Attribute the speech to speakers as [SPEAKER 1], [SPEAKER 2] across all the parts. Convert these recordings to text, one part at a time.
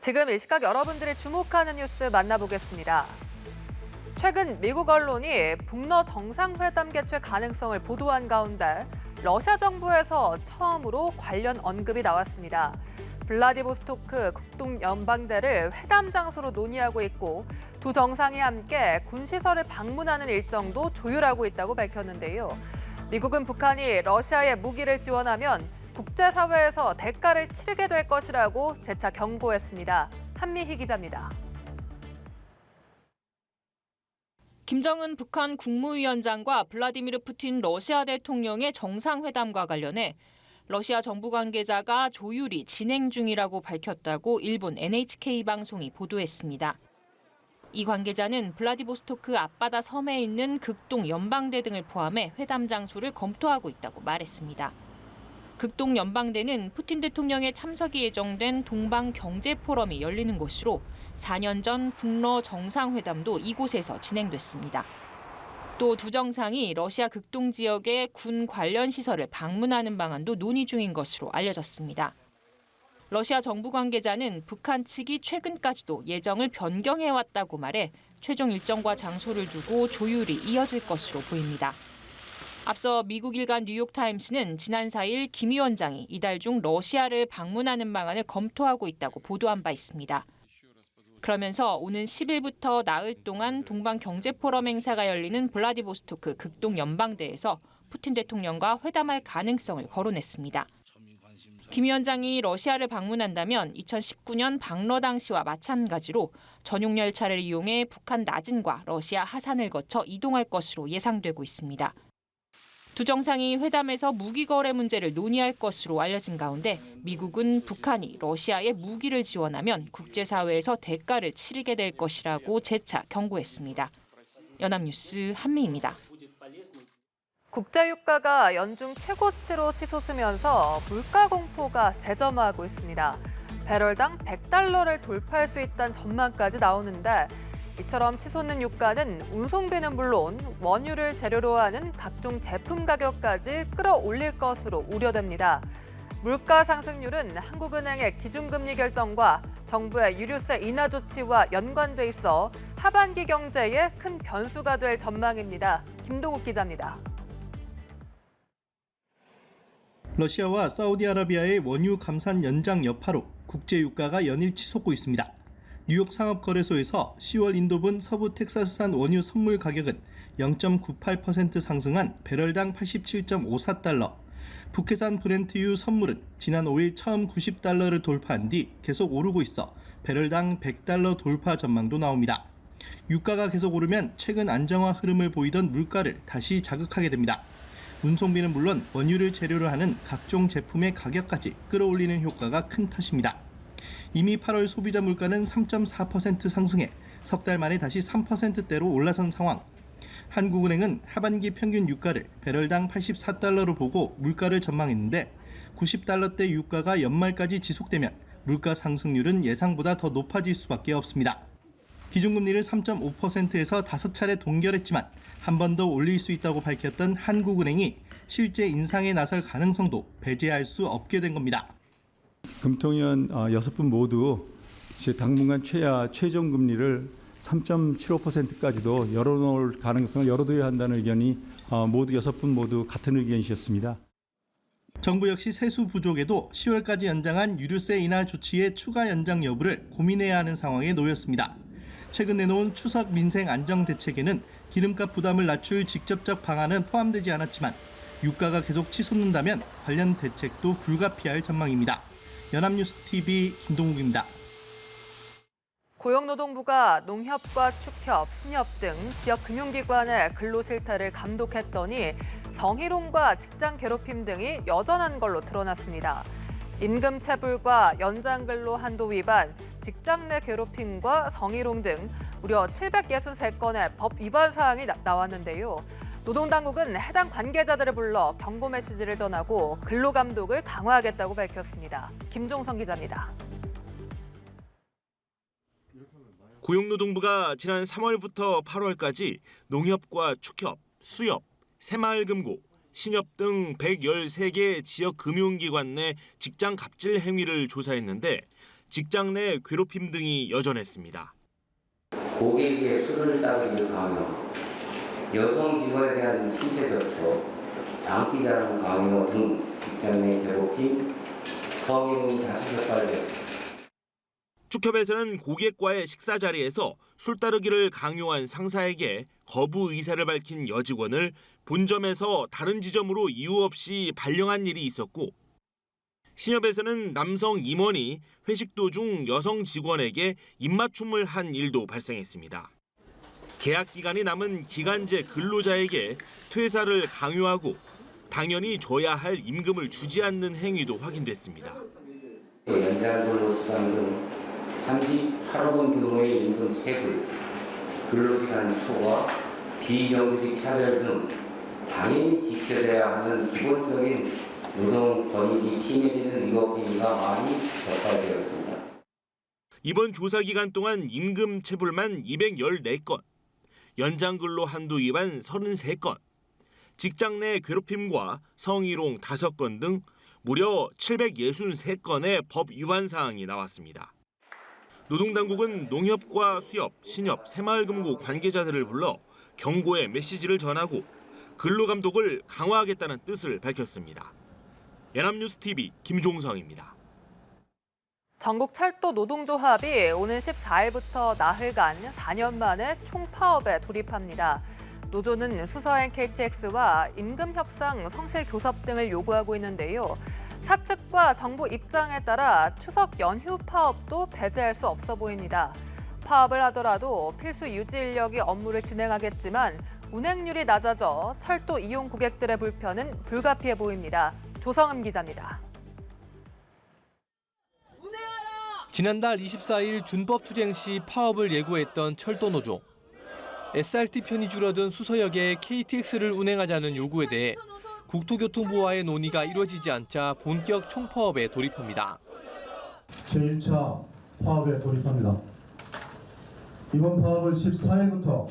[SPEAKER 1] 지금 이 시각 여러분들이 주목하는 뉴스 만나보겠습니다. 최근 미국 언론이 북러 정상회담 개최 가능성을 보도한 가운데 러시아 정부에서 처음으로 관련 언급이 나왔습니다. 블라디보스토크 국동연방대를 회담 장소로 논의하고 있고 두 정상이 함께 군시설을 방문하는 일정도 조율하고 있다고 밝혔는데요. 미국은 북한이 러시아에 무기를 지원하면 국제사회에서 대가를 치르게 될 것이라고 재차 경고했습니다. 한미희 기자입니다.
[SPEAKER 2] 김정은 북한 국무위원장과 블라디미르 푸틴 러시아 대통령의 정상회담과 관련해 러시아 정부 관계자가 조율이 진행 중이라고 밝혔다고 일본 NHK 방송이 보도했습니다. 이 관계자는 블라디보스토크 앞바다 섬에 있는 극동 연방대 등을 포함해 회담 장소를 검토하고 있다고 말했습니다. 극동 연방대는 푸틴 대통령의 참석이 예정된 동방 경제 포럼이 열리는 곳으로 4년 전 북러 정상회담도 이곳에서 진행됐습니다. 또 두 정상이 러시아 극동 지역의 군 관련 시설을 방문하는 방안도 논의 중인 것으로 알려졌습니다. 러시아 정부 관계자는 북한 측이 최근까지도 예정을 변경해왔다고 말해 최종 일정과 장소를 두고 조율이 이어질 것으로 보입니다. 앞서 미국 일간 뉴욕타임스는 지난 4일 김 위원장이 이달 중 러시아를 방문하는 방안을 검토하고 있다고 보도한 바 있습니다. 그러면서 오는 10일부터 나흘 동안 동방경제포럼 행사가 열리는 블라디보스토크 극동연방대에서 푸틴 대통령과 회담할 가능성을 거론했습니다. 김 위원장이 러시아를 방문한다면 2019년 방러 당시와 마찬가지로 전용 열차를 이용해 북한 나진과 러시아 하산을 거쳐 이동할 것으로 예상되고 있습니다. 두 정상이 회담에서 무기 거래 문제를 논의할 것으로 알려진 가운데 미국은 북한이 러시아에 무기를 지원하면 국제사회에서 대가를 치르게 될 것이라고 재차 경고했습니다. 연합뉴스 한미입니다.
[SPEAKER 1] 국제유가가 연중 최고치로 치솟으면서 물가 공포가 재점화하고 있습니다. 배럴당 100달러를 돌파할 수 있다는 전망까지 나오는데 이처럼 치솟는 유가는 운송비는 물론 원유를 재료로 하는 각종 제품 가격까지 끌어올릴 것으로 우려됩니다. 물가 상승률은 한국은행의 기준금리 결정과 정부의 유류세 인하 조치와 연관돼 있어 하반기 경제에 큰 변수가 될 전망입니다. 김동욱 기자입니다.
[SPEAKER 3] 러시아와 사우디아라비아의 원유 감산 연장 여파로 국제유가가 연일 치솟고 있습니다. 뉴욕 상업거래소에서 10월 인도분 서부 텍사스산 원유 선물 가격은 0.98% 상승한 배럴당 87.54달러, 북해산 브렌트유 선물은 지난 5일 처음 90달러를 돌파한 뒤 계속 오르고 있어 배럴당 100달러 돌파 전망도 나옵니다. 유가가 계속 오르면 최근 안정화 흐름을 보이던 물가를 다시 자극하게 됩니다. 운송비는 물론 원유를 재료로 하는 각종 제품의 가격까지 끌어올리는 효과가 큰 탓입니다. 이미 8월 소비자 물가는 3.4% 상승해 석 달 만에 다시 3%대로 올라선 상황. 한국은행은 하반기 평균 유가를 배럴당 84달러로 보고 물가를 전망했는데 90달러대 유가가 연말까지 지속되면 물가 상승률은 예상보다 더 높아질 수밖에 없습니다. 기준금리를 3.5%에서 5차례 동결했지만 한 번 더 올릴 수 있다고 밝혔던 한국은행이 실제 인상에 나설 가능성도 배제할 수 없게 된 겁니다.
[SPEAKER 4] 금통위원 6분 모두 당분간 최종 금리를 3.75%까지도 열어놓을 가능성을 열어둬야 한다는 의견이 모두 6분 모두 같은 의견이셨습니다.
[SPEAKER 3] 정부 역시 세수 부족에도 10월까지 연장한 유류세 인하 조치의 추가 연장 여부를 고민해야 하는 상황에 놓였습니다. 최근 내놓은 추석 민생 안정 대책에는 기름값 부담을 낮출 직접적 방안은 포함되지 않았지만 유가가 계속 치솟는다면 관련 대책도 불가피할 전망입니다. 연합뉴스TV 김동욱입니다.
[SPEAKER 1] 고용노동부가 농협과 축협, 신협 등 지역 금융기관의 근로실태를 감독했더니 성희롱과 직장 괴롭힘 등이 여전한 걸로 드러났습니다. 임금 체불과 연장근로 한도 위반, 직장 내 괴롭힘과 성희롱 등 무려 763건의 법 위반 사항이 나왔는데요. 노동당국은 해당 관계자들을 불러 경고 메시지를 전하고 근로감독을 강화하겠다고 밝혔습니다. 김종성 기자입니다.
[SPEAKER 5] 고용노동부가 지난 3월부터 8월까지 농협과 축협, 수협, 새마을금고, 신협 등 113개 지역 금융기관 내 직장 갑질 행위를 조사했는데 직장 내 괴롭힘 등이 여전했습니다.
[SPEAKER 6] 고객에게 술을 따르기를 강요, 여성 직원에 대한 신체 접촉, 장기 자랑 강요 등 직장 내 괴롭힘, 성희롱이 다수 적발되었습니다.
[SPEAKER 5] 축협에서는 고객과의 식사 자리에서 술 따르기를 강요한 상사에게 거부 의사를 밝힌 여직원을 본점에서 다른 지점으로 이유 없이 발령한 일이 있었고, 신협에서는 남성 임원이 회식 도중 여성 직원에게 입맞춤을 한 일도 발생했습니다. 계약 기간이 남은 기간제 근로자에게 퇴사를 강요하고 당연히 줘야 할 임금을 주지 않는 행위도 확인됐습니다.
[SPEAKER 6] 연장 근로 수당 등 38억 원 규모의 임금 체불, 근로시간 초과, 비정규직 차별 등 당연히 지켜져야 하는 기본적인 노동 권익이 침해되는 위법 행위가 많이 적발되었습니다.
[SPEAKER 5] 이번 조사 기간 동안 임금 체불만 214건, 연장 근로 한도 위반 33건, 직장 내 괴롭힘과 성희롱 5건 등 무려 763건의 법 위반 사항이 나왔습니다. 노동당국은 농협과 수협, 신협, 새마을금고 관계자들을 불러 경고의 메시지를 전하고 근로감독을 강화하겠다는 뜻을 밝혔습니다. 연합뉴스TV 김종성입니다.
[SPEAKER 1] 전국철도 노동조합이 오는 14일부터 나흘간 4년 만에 총파업에 돌입합니다. 노조는 수서행 KTX와 임금 협상, 성실 교섭 등을 요구하고 있는데요. 사측과 정부 입장에 따라 추석 연휴 파업도 배제할 수 없어 보입니다. 파업을 하더라도 필수 유지 인력이 업무를 진행하겠지만 운행률이 낮아져 철도 이용 고객들의 불편은 불가피해 보입니다. 조성은 기자입니다.
[SPEAKER 7] 지난달 24일 준법 투쟁 시 파업을 예고했던 철도노조. SRT 편이 줄어든 수서역에 KTX를 운행하자는 요구에 대해 국토교통부와의 논의가 이루어지지 않자 본격 총파업에 돌입합니다.
[SPEAKER 8] 제1차 파업에 돌입합니다. 이번 파업은 14일부터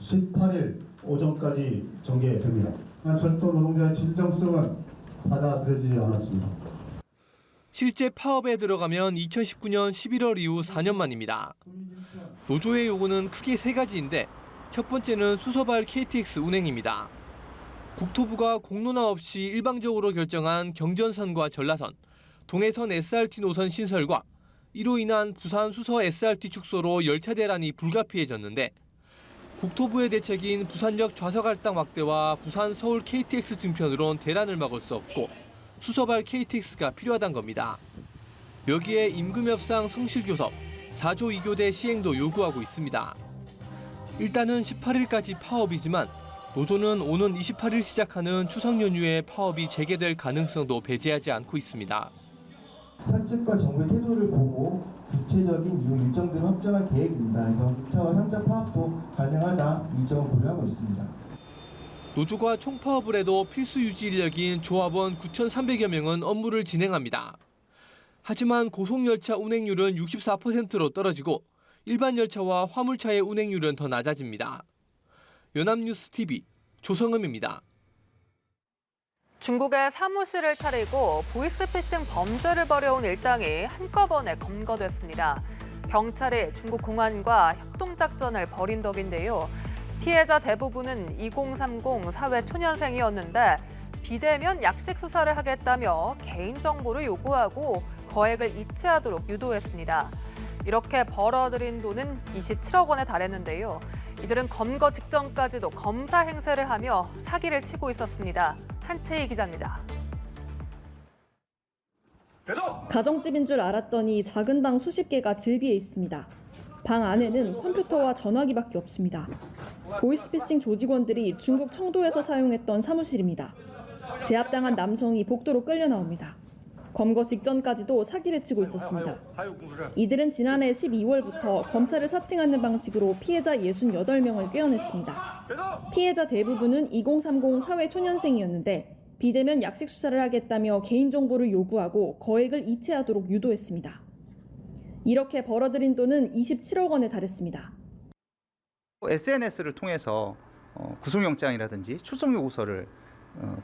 [SPEAKER 8] 18일 오전까지 전개됩니다. 철도 노동자의 진정성은 받아들여지지 않았습니다.
[SPEAKER 7] 실제 파업에 들어가면 2019년 11월 이후 4년 만입니다. 노조의 요구는 크게 3가지인데 첫 번째는 수서발 KTX 운행입니다. 국토부가 공론화 없이 일방적으로 결정한 경전선과 전라선, 동해선 SRT 노선 신설과 이로 인한 부산 수서 SRT 축소로 열차 대란이 불가피해졌는데 국토부의 대책인 부산역 좌석 할당 확대와 부산 서울 KTX 증편으론 대란을 막을 수 없고 수서발 KTX가 필요하단 겁니다. 여기에 임금 협상 성실교섭, 4조 2교대 시행도 요구하고 있습니다. 일단은 18일까지 파업이지만 노조는 오는 28일 시작하는 추석 연휴에 파업이 재개될 가능성도 배제하지 않고 있습니다.
[SPEAKER 8] 사측과 정부의 태도를 보고 구체적인 이후 일정들을 확정할 계획입니다. 그래서 2차와 3차 파업도 가능하다 일정을 고려하고 있습니다.
[SPEAKER 7] 노조가 총파업을 해도 필수 유지 인력인 조합원 9,300여 명은 업무를 진행합니다. 하지만 고속열차 운행률은 64%로 떨어지고 일반 열차와 화물차의 운행률은 더 낮아집니다. 연합뉴스TV 조성음입니다.
[SPEAKER 1] 중국에 사무실을 차리고 보이스피싱 범죄를 벌여온 일당이 한꺼번에 검거됐습니다. 경찰이 중국 공안과 협동작전을 벌인 덕인데요. 피해자 대부분은 2030 사회 초년생이었는데 비대면 약식 수사를 하겠다며 개인정보를 요구하고 거액을 이체하도록 유도했습니다. 이렇게 벌어들인 돈은 27억 원에 달했는데요. 이들은 검거 직전까지도 검사 행세를 하며 사기를 치고 있었습니다. 한채희 기자입니다.
[SPEAKER 9] 가정집인 줄 알았더니 작은 방 수십 개가 질비해 있습니다. 방 안에는 컴퓨터와 전화기밖에 없습니다. 보이스피싱 조직원들이 중국 청도에서 사용했던 사무실입니다. 제압당한 남성이 복도로 끌려 나옵니다. 검거 직전까지도 사기를 치고 있었습니다. 이들은 지난해 12월부터 검찰을 사칭하는 방식으로 피해자 68명을 꿰어냈습니다. 피해자 대부분은 2030 사회 초년생이었는데 비대면 약식 수사를 하겠다며 개인정보를 요구하고 거액을 이체하도록 유도했습니다. 이렇게 벌어들인 돈은 27억 원에 달했습니다.
[SPEAKER 10] SNS를 통해서 구속영장이라든지 출석요구서를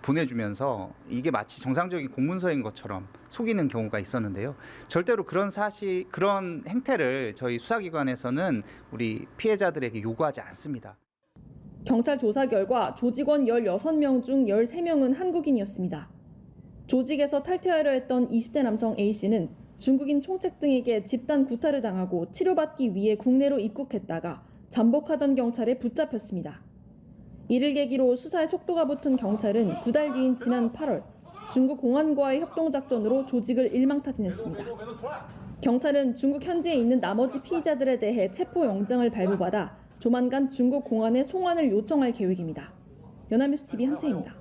[SPEAKER 10] 보내주면서 이게 마치 정상적인 공문서인 것처럼 속이는 경우가 있었는데요. 절대로 그런 행태를 저희 수사기관에서는 우리 피해자들에게 요구하지 않습니다.
[SPEAKER 9] 경찰 조사 결과 조직원 16명 중 13명은 한국인이었습니다. 조직에서 탈퇴하려 했던 20대 남성 A씨는 중국인 총책 등에게 집단 구타를 당하고 치료받기 위해 국내로 입국했다가 잠복하던 경찰에 붙잡혔습니다. 이를 계기로 수사에 속도가 붙은 경찰은 2달 뒤인 지난 8월 중국 공안과의 협동작전으로 조직을 일망타진했습니다. 경찰은 중국 현지에 있는 나머지 피의자들에 대해 체포영장을 발부받아 조만간 중국 공안에 송환을 요청할 계획입니다. 연합뉴스TV 한채입니다.